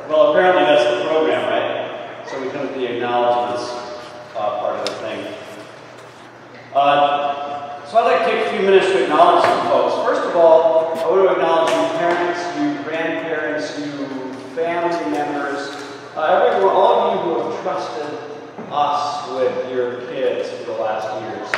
Well, apparently that's the program, right? So we come to the acknowledgements part of the thing. So I'd like to take a few minutes to acknowledge some folks. First of all, I want to acknowledge you parents, you grandparents, you family members, everyone, all of you who have trusted us with your kids for the last years.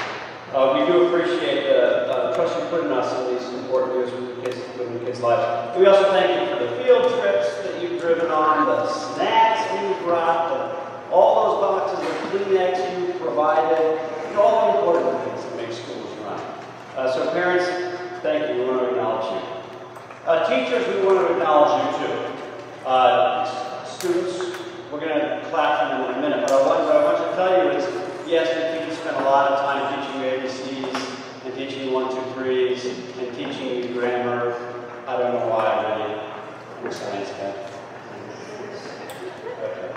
We do appreciate the trust you put in us in these important years with your kids' lives. We also thank you for the field trips that you've driven on, the snacks you brought, all those boxes of Kleenex you provided, all the important things that make schools run. So parents, thank you. We want to acknowledge you. Teachers, we want to acknowledge you too. Students, we're going to clap for them in a minute, but what I want to tell you is, yes, the teachers spend a lot of time teaching you ABCs, and teaching you 1, 2, 3s, and teaching you grammar. I don't know why, really. I'm a science guy. Okay.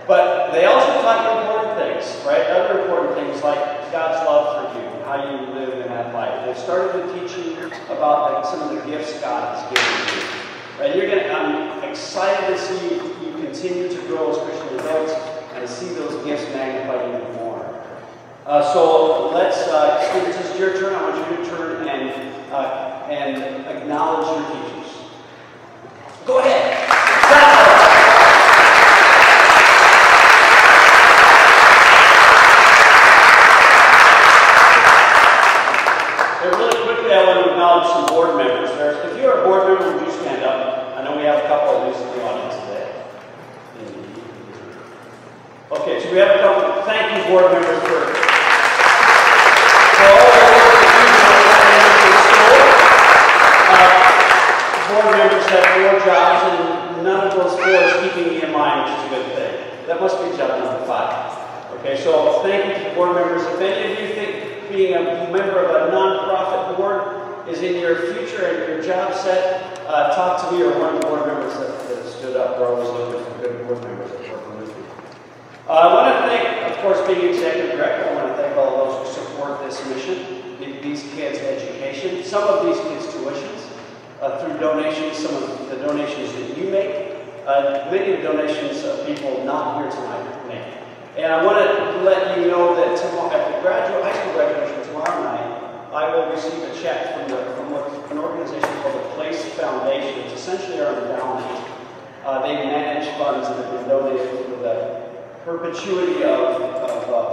But they also taught you important things, right? Other important things like God's love for you, how you live in that life. They started to teach you about some of the gifts God has given you. Right? I'm excited to see you continue to grow as Christian adults and to see those gifts magnified even more. So let's, students, it's your turn. I want you to turn and acknowledge your teachers. Go ahead. Really quickly, I want to acknowledge some board members. If you're a board member, would you stand up? I know we have a couple of these in the audience today. Okay, so we have a couple. Thank you, board members, for all the work that you do in school. Board members have 4 jobs, and none of those 4 is keeping me in mind, which is a good thing. That must be job number 5. Okay, so thank you to board members. If any of you think being a member of a nonprofit board is in your future and your job set, talk to me or one of the board members that stood up. We're always looking for good board members that work with me. I want to thank, of course, being executive director, I want to thank all of those who support this mission, these kids' education, some of these kids' tuitions, through donations, some of the donations that you make, many of the donations people not here tonight make. And I want to let you know that tomorrow, at the high school graduation tomorrow night, I will receive a check from an organization called the Place Foundation. It's essentially our endowment. They manage funds that have been donated for the perpetuity of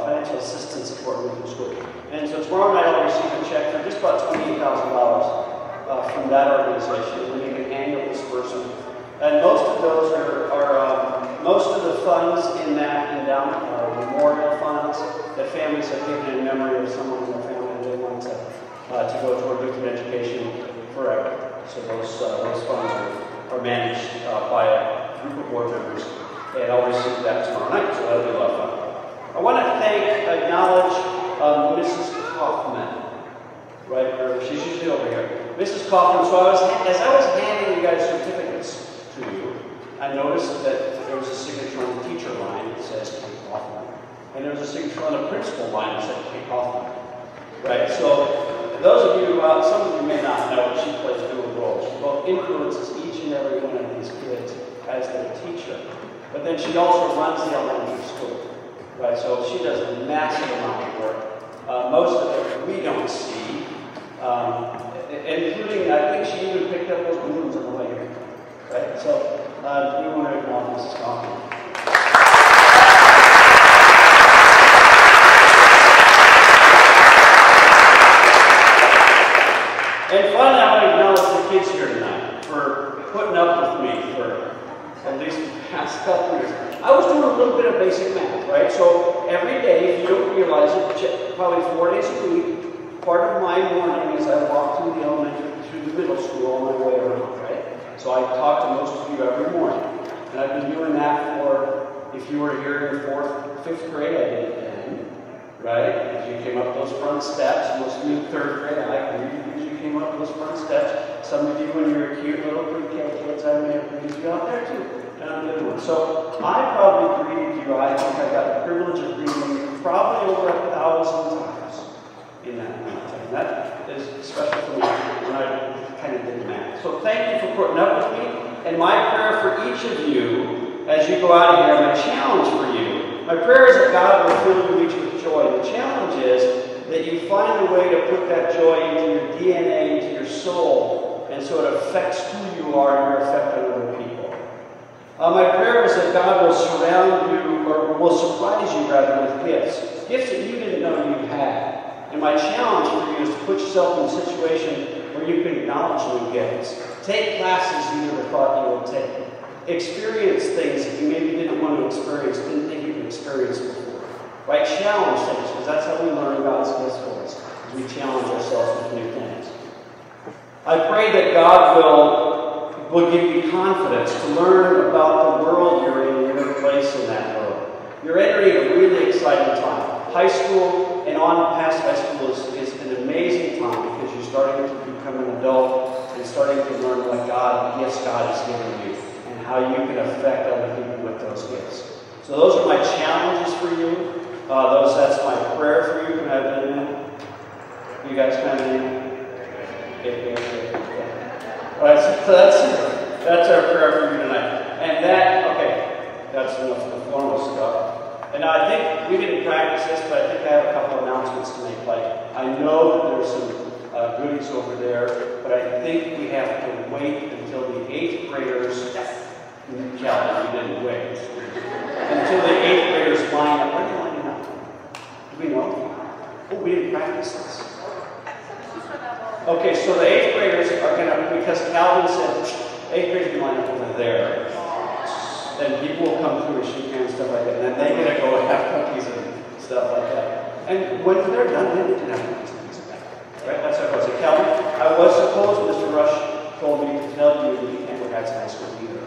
financial assistance support within school. And so tomorrow night I'll receive a check for just about $28,000 from that organization. We make an annual disbursement. And most of those most of the funds in that endowment are memorial funds that families have given in memory of someone in their family they want to go toward different education forever. So those funds are managed by a group of board members, and I'll receive that tomorrow night, so that'll be a lot of fun. I want to acknowledge Mrs. Kaufman, right? She's usually over here. Mrs. Kaufman, so as I was handing you guys certificates to you, I noticed that there was a signature on the teacher line that says Kate Kaufman, and there was a signature on the principal line that said Kate Kaufman, right? So those of you, some of you may not know, she plays dual roles. She both influences each and every one of these kids as their teacher, but then she also runs the elementary school, right? So she does a massive amount of work. Most of it we don't see, including, I think she even picked up those balloons on the way here, right? So we want to acknowledge Mrs. Kaufman. And finally, I want to acknowledge the kids here tonight for putting up with me for at least the past couple years. I was doing a little bit of basic math, right? So every day, if you don't realize it, probably 4 days a week, part of my morning is I walk through the elementary, through the middle school on my way around, right? So I talk to most of you every morning. And I've been doing that for, if you were here in 4th, 5th grade, I did it then, right? As you came up those front steps, most of you in 3rd grade, I greeted you as you came up those front steps. Some of you, when you were cute little pre-K kids, I may have greeted you out there too. And I'm good one. So I probably greeted you, I think I got the privilege of greeting you probably over 1,000 times in that amount of time. That is special for me when I kind of did math. So thank you for putting up with me. And my prayer for each each of you, as you go out of here, my challenge for you, my prayer is that God will fill you each with joy. The challenge is that you find a way to put that joy into your DNA, into your soul, and so it affects who you are and your effect on other people. My prayer is that God will surround you, or will surprise you rather, with gifts. Gifts that you didn't know you had. And my challenge for you is to put yourself in a situation where you can acknowledge new gifts. Take classes you never thought you would take. Experience things that you maybe didn't want to experience, didn't think you could experience before. Right? Challenge things, because that's how we learn God's gifts for us. We challenge ourselves with new things. I pray that God will give you confidence to learn about the world you're in and your place in that world. You're entering a really exciting time. High school and on past high school is an amazing time because you're starting to become an adult and starting to learn what gifts God has given you and how you can affect other people with those gifts. So those are my challenges for you. That's my prayer for you. Can I have them in? You guys come in? Okay. All right, so that's our prayer for you tonight. And that's enough of the formal stuff. And I think we didn't practice this, but I think I have a couple announcements to make. Like, I know that there's some goodies over there, but I think we have to wait until the 8th graders. Calvin, you didn't wait. Until the 8th graders line up. Where are they lining up? Do we know? Oh, we didn't practice this. Okay, so the 8th graders are going to, because Calvin said 8th graders can line up over there. Then people will come through and shake hands and stuff like that. And then they're going to go have cookies and stuff like that. And when they're done, they can have cookies and things like that. Right? That's how it goes. Calvin, I was supposed Mr. Rush told me to tell you that you can't go back to high school either.